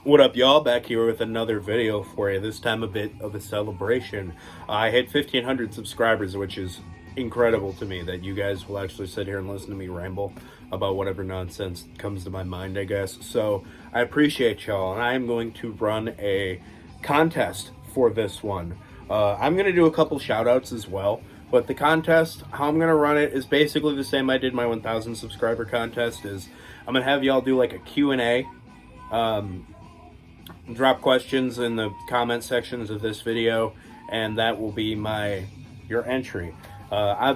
What up, y'all? Back here with another video for you. This time a bit of a celebration. I hit 1,500 subscribers, which is incredible to me that you guys will actually sit here and listen to me ramble about whatever nonsense comes to my mind, I guess. So I appreciate y'all, and I am going to run a contest for this one. I'm going to do a couple shout outs as well, but the contest, how I'm going to run it is basically the same I did my 1,000 subscriber contest. Is I'm going to have y'all do like a Q&A. Drop questions in the comment sections of this video, and that will be your entry.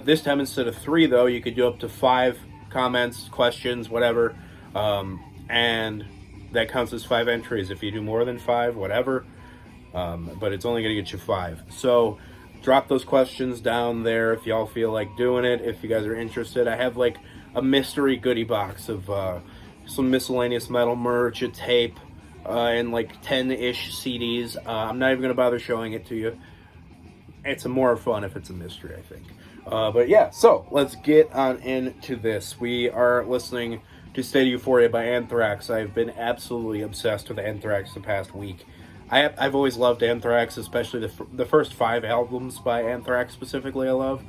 This time, instead of 3 though, you could do up to 5 comments, questions, whatever, and that counts as 5 entries. If you do more than 5, whatever, but it's only going to get you 5. So drop those questions down there if y'all feel like doing it, if you guys are interested. I have like a mystery goodie box of some miscellaneous metal merch, a tape, and like 10-ish CDs. I'm not even going to bother showing it to you. It's more fun if it's a mystery, I think. But yeah, so let's get on into this. We are listening to State of Euphoria by Anthrax. I've been absolutely obsessed with Anthrax the past week. I've always loved Anthrax, especially the first 5 albums by Anthrax specifically I love.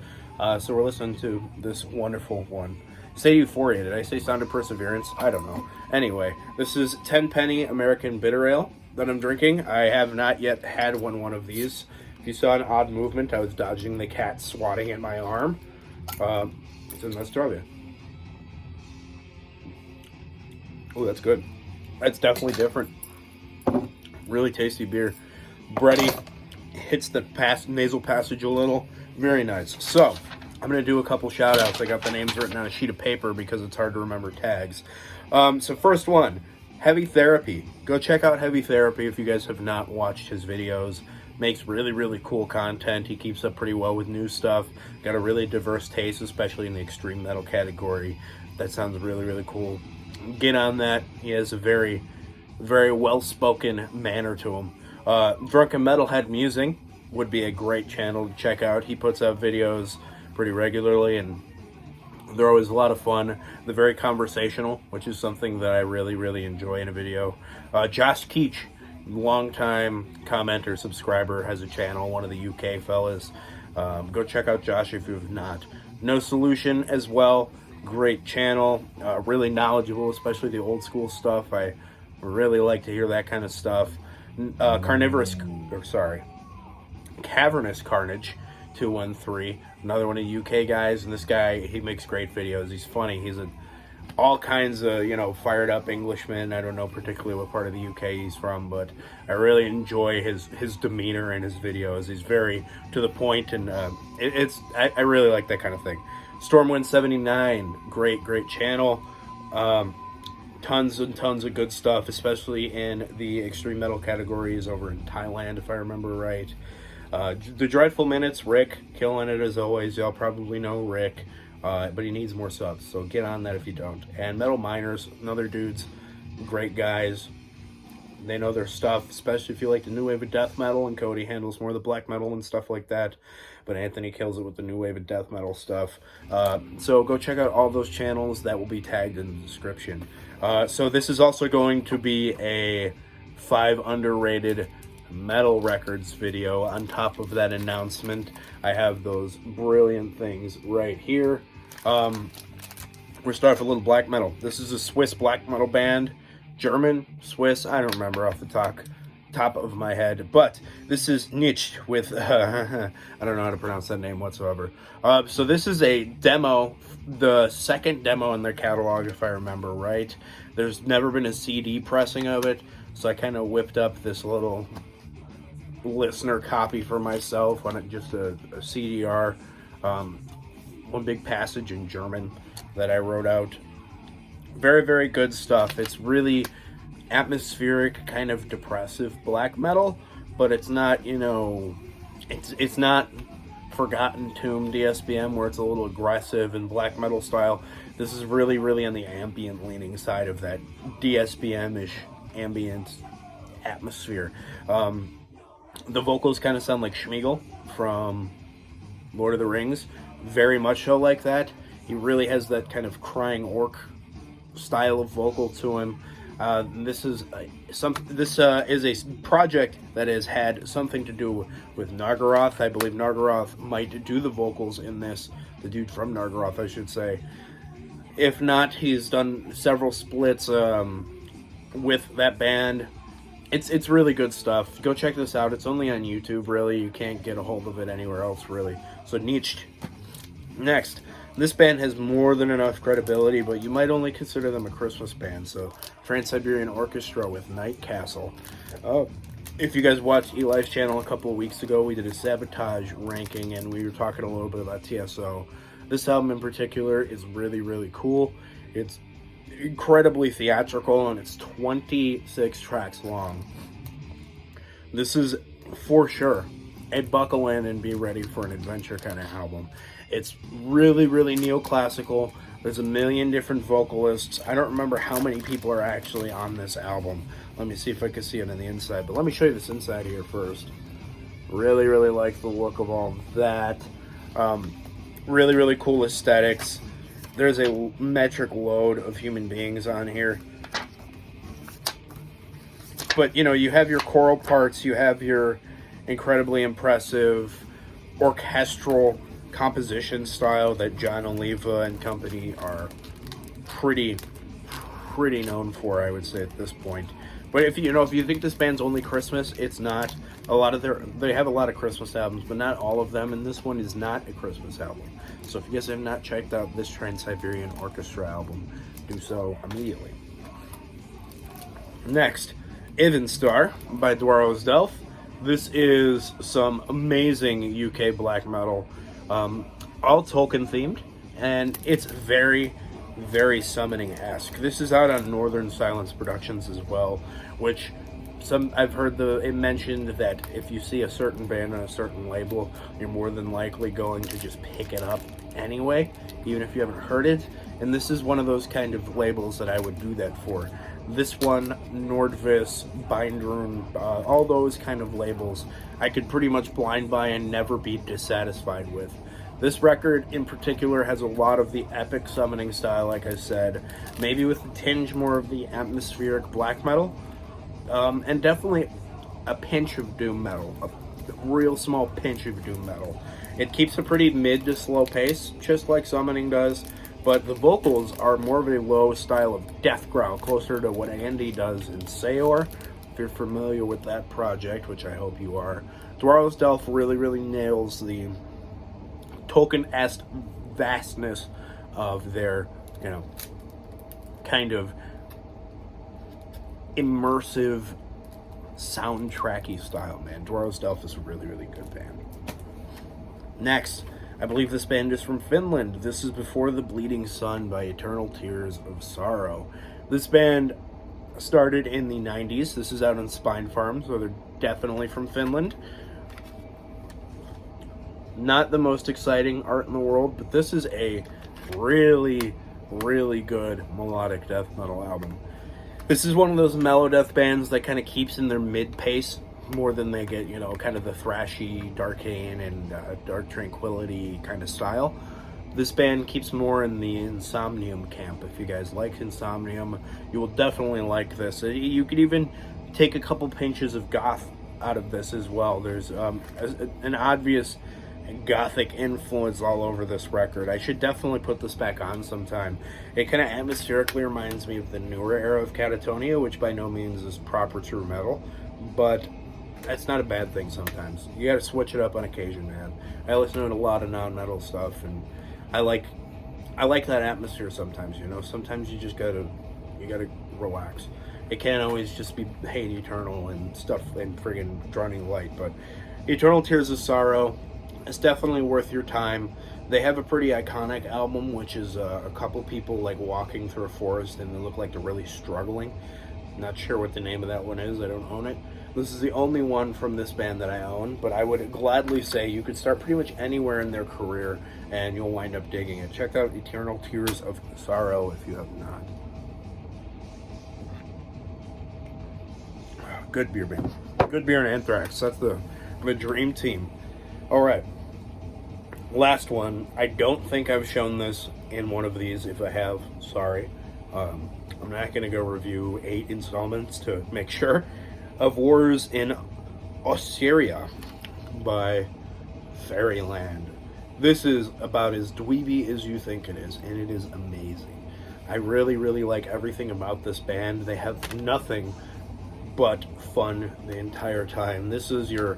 So we're listening to this wonderful one. State of Euphoria. Did I say Sound of Perseverance? I don't know. Anyway, this is Tenpenny American Bitter Ale that I'm drinking. I have not yet had one of these. If you saw an odd movement, I was dodging the cat swatting at my arm. It's in Australia. Oh, that's good. That's definitely different. Really tasty beer. Bready. Hits the nasal passage a little. Very nice. So, I'm going to do a couple shout outs. I got the names written on a sheet of paper because it's hard to remember tags. So first one, Heavy Therapy. Go check out Heavy Therapy if you guys have not watched his videos. Makes really, really cool content. He keeps up pretty well with new stuff. Got a really diverse taste, especially in the extreme metal category. That sounds really, really cool. Get on that. He has a very, very well-spoken manner to him. Drunken Metalhead Musing would be a great channel to check out. He puts out videos pretty regularly, and they're always a lot of fun. They're very conversational, which is something that I really, really enjoy in a video. Josh Keach, longtime commenter, subscriber, has a channel, one of the UK fellas. Go check out Josh if you have not. No Solution as well, great channel, really knowledgeable, especially the old school stuff. I really like to hear that kind of stuff. Cavernous Carnage 213, another one of the UK guys, and this guy, he makes great videos. He's funny. He's all kinds of, fired up Englishman. I don't know particularly what part of the UK he's from, but I really enjoy his demeanor in his videos. He's very to the point, and I really like that kind of thing. Stormwind 79, great channel. Tons and tons of good stuff, especially in the extreme metal categories over in Thailand, if I remember right. The Dreadful Minutes, Rick, killing it as always. Y'all probably know Rick, but he needs more subs, so get on that if you don't. And Metal Miners, another dudes, great guys. They know their stuff, especially if you like the new wave of death metal, and Cody handles more of the black metal and stuff like that, but Anthony kills it with the new wave of death metal stuff. So go check out all those channels. That will be tagged in the description. So this is also going to be a 5 underrated metal records video. On top of that announcement, I have those brilliant things right here. We're starting with a little black metal. This is a Swiss black metal band. German, Swiss, I don't remember off the top of my head, but this is Nicht with I don't know how to pronounce that name whatsoever. So this is a demo, the second demo in their catalog, if I remember right. There's never been a CD pressing of it, so I kind of whipped up this little listener copy for myself on just a CDR, one big passage in German that I wrote out. Very, very good stuff. It's really atmospheric, kind of depressive black metal, but it's not, it's not Forgotten Tomb DSBM where it's a little aggressive and black metal style. This is really, really on the ambient leaning side of that DSBM-ish ambient atmosphere. The vocals kind of sound like Schmeagol from Lord of the Rings, very much so like that. He really has that kind of crying orc style of vocal to him. This is is a project that has had something to do with Nargaroth. I believe Nargaroth might do the vocals in this. The dude from Nargaroth, I should say. If not, he's done several splits with that band. It's really good stuff. Go check this out. It's only on YouTube, really. You can't get a hold of it anywhere else, really. So, niched. Next, this band has more than enough credibility, but you might only consider them a Christmas band. So, Trans-Siberian Orchestra with Night Castle. If you guys watched Eli's channel a couple of weeks ago, we did a Sabotage ranking, and we were talking a little bit about TSO. This album in particular is really, really cool. It's incredibly theatrical, and it's 26 tracks long. This is for sure a buckle in and be ready for an adventure kind of album. It's really, really neoclassical. There's a million different vocalists. I don't remember how many people are actually on this album. Let me see if I can see it on the inside, but let me show you this inside here first. Really, really like the look of all of that. Really, really cool aesthetics. There's a metric load of human beings on here. But, you know, you have your choral parts, you have your incredibly impressive orchestral composition style that John Oliva and company are pretty known for, I would say, at this point. But if you think this band's only Christmas, it's not. They have a lot of Christmas albums, but not all of them, and this one is not a Christmas album. So if you guys have not checked out this Trans-Siberian Orchestra album, do so immediately. Next, Ivenstar by Dwarrow's Delph. This is some amazing UK black metal, all Tolkien themed, and it's very, very Summoning-esque. This is out on Northern Silence Productions as well, which I've heard it mentioned that if you see a certain band on a certain label, you're more than likely going to just pick it up anyway, even if you haven't heard it. And this is one of those kind of labels that I would do that for. This one, Nordvis, Bindrune, all those kind of labels, I could pretty much blind buy and never be dissatisfied with. This record in particular has a lot of the epic summoning style, like I said, maybe with a tinge more of the atmospheric black metal, and definitely a pinch of doom metal, a real small pinch of doom metal. It keeps a pretty mid to slow pace, just like Summoning does, but the vocals are more of a low style of death growl, closer to what Andy does in Sayor. If you're familiar with that project, which I hope you are, Dwarrow's Delph really, really nails the Tolkien-esque vastness of their, kind of immersive soundtracky style, man. Dwarrow's Delph is a really, really good band. Next, I believe this band is from Finland. This is Before the Bleeding Sun by Eternal Tears of Sorrow. This band started in the 90s. This is out on Spinefarm, so they're definitely from Finland. Not the most exciting art in the world, but this is a really, really good melodic death metal album. This is one of those mellow death bands that kind of keeps in their mid-pace more than they get, kind of the thrashy, Darkane and Dark Tranquillity kind of style. This band keeps more in the Insomnium camp. If you guys like Insomnium, you will definitely like this. You could even take a couple pinches of goth out of this as well. There's an obvious gothic influence all over this record. I should definitely put this back on sometime. It kind of atmospherically reminds me of the newer era of Catatonia, which by no means is proper true metal, but that's not a bad thing sometimes. You gotta switch it up on occasion, man. I listen to a lot of non-metal stuff, and I like that atmosphere sometimes, Sometimes you just gotta relax. It can't always just be Hate Eternal and stuff and friggin' Drowning Light, but Eternal Tears of Sorrow, it's definitely worth your time. They have a pretty iconic album, which is a couple people like walking through a forest and they look like they're really struggling. Not sure what the name of that one is. I don't own it. This is the only one from this band that I own, but I would gladly say you could start pretty much anywhere in their career and you'll wind up digging it. Check out Eternal Tears of Sorrow if you have not. Good beer, man. Good beer and Anthrax. That's the dream team. All right. Last one. I don't think I've shown this in one of these. If I have, sorry. I'm not going to go review 8 installments to make sure, of Wars in Osseria by Fairyland. This is about as dweeby as you think it is, and it is amazing. I really, really like everything about this band. They have nothing but fun the entire time. This is your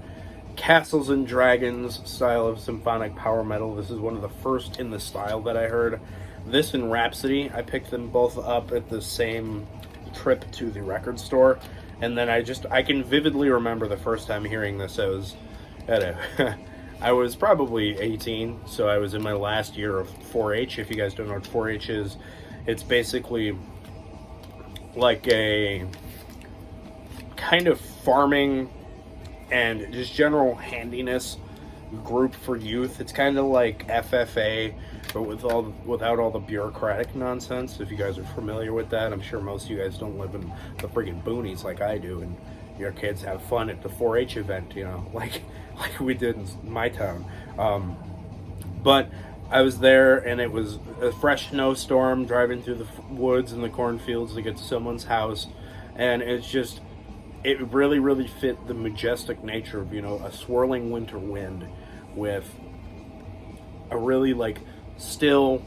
Castles and Dragons style of symphonic power metal. This is one of the first in the style that I heard. This and Rhapsody, I picked them both up at the same trip to the record store, and then I can vividly remember the first time hearing this. I was at a I was probably 18, so I was in my last year of 4-H. If you guys don't know what 4-H is, it's basically like a kind of farming and just general handiness group for youth. It's kind of like FFA, but without all the bureaucratic nonsense. If you guys are familiar with that, I'm sure most of you guys don't live in the friggin' boonies like I do, and your kids have fun at the 4-H event, you know, like we did in my town. But I was there, and it was a fresh snowstorm, driving through the woods and the cornfields to get to someone's house, and it really, really fit the majestic nature of, you know, a swirling winter wind with a really, like, still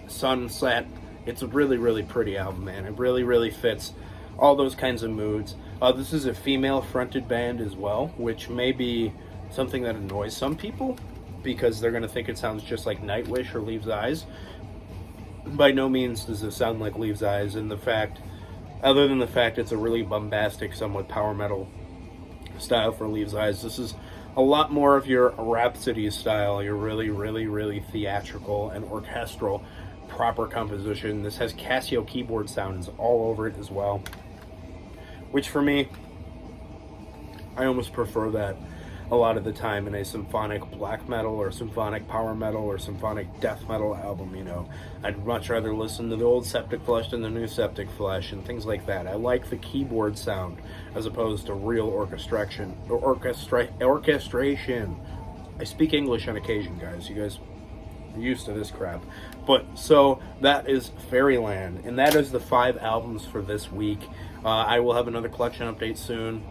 sunset. It's a really, really pretty album, man. It really, really fits all those kinds of moods. This is a female-fronted band as well, which may be something that annoys some people because they're going to think it sounds just like Nightwish or Leaves' Eyes. By no means does it sound like Leaves' Eyes, and other than the fact it's a really bombastic, somewhat power metal style for Leaves' Eyes, this is a lot more of your Rhapsody style, your really, really, really theatrical and orchestral proper composition. This has Casio keyboard sounds all over it as well, which for me, I almost prefer that a lot of the time in a symphonic black metal or symphonic power metal or symphonic death metal album, you know. I'd much rather listen to the old Septic Flesh than the new Septic Flesh and things like that. I like the keyboard sound as opposed to real orchestration. I speak English on occasion, guys. You guys are used to this crap. But, so, that is Fairyland, and that is the 5 albums for this week. I will have another collection update soon,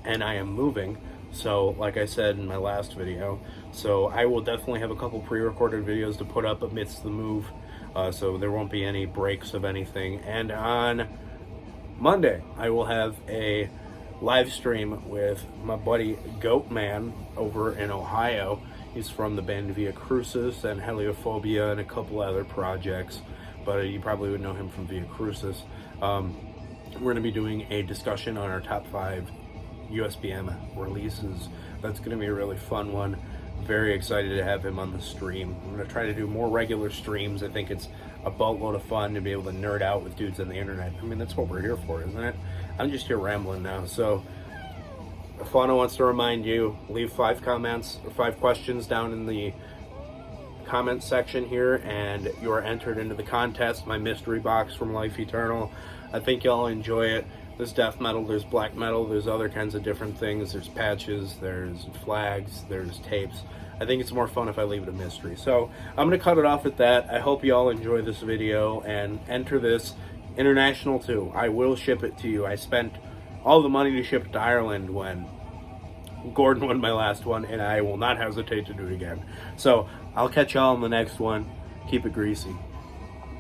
and I am moving. So, like I said in my last video, so I will definitely have a couple pre-recorded videos to put up amidst the move, so there won't be any breaks of anything. And on Monday, I will have a live stream with my buddy Goatman over in Ohio. He's from the band Via Crucis and Heliophobia and a couple other projects, but you probably would know him from Via Crucis. We're going to be doing a discussion on our top 5 USBM releases. That's going to be a really fun one. Very excited to have him on the stream. I'm going to try to do more regular streams. I think it's a boatload of fun to be able to nerd out with dudes on the internet. I mean, that's what we're here for, isn't it? I'm just here rambling now. So, Fano wants to remind you, leave 5 comments or 5 questions down in the comment section here, and you are entered into the contest, my mystery box from Life Eternal. I think y'all enjoy it. There's death metal, there's black metal, there's other kinds of different things. There's patches, there's flags, there's tapes. I think it's more fun if I leave it a mystery. So I'm going to cut it off at that. I hope you all enjoy this video and enter this international too. I will ship it to you. I spent all the money to ship it to Ireland when Gordon won my last one, and I will not hesitate to do it again. So I'll catch y'all in the next one. Keep it greasy.